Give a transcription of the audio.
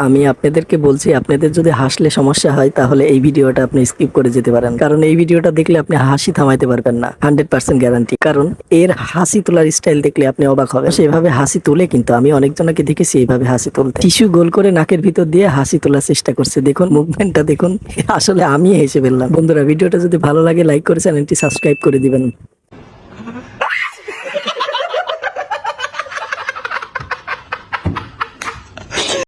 আমি আপনাদেরকে বলছি, আপনাদের যদি হাসলে সমস্যা হয় তাহলে এই ভিডিওটা আপনি স্কিপ করে যেতে পারেন, কারণ এই ভিডিওটা দেখলে আপনি হাসি থামাইতে পারবেন না, 100% গ্যারান্টি। কারণ এর হাসি তোলার স্টাইল দেখলে আপনি অবাক হবেন। সেভাবে হাসি তুলে, কিন্তু আমি অনেকজনকে দেখেছি এইভাবে হাসি তুলতে। টিস্যু গোল করে নাকের ভিতর দিয়ে হাসি তোলার চেষ্টা করছে, দেখুন মুভমেন্টটা দেখুন। আসলে আমি হেসে ফেললাম। বন্ধুরা, ভিডিওটা যদি ভালো লাগে লাইক করে চ্যানেলটি সাবস্ক্রাইব করে দিবেন।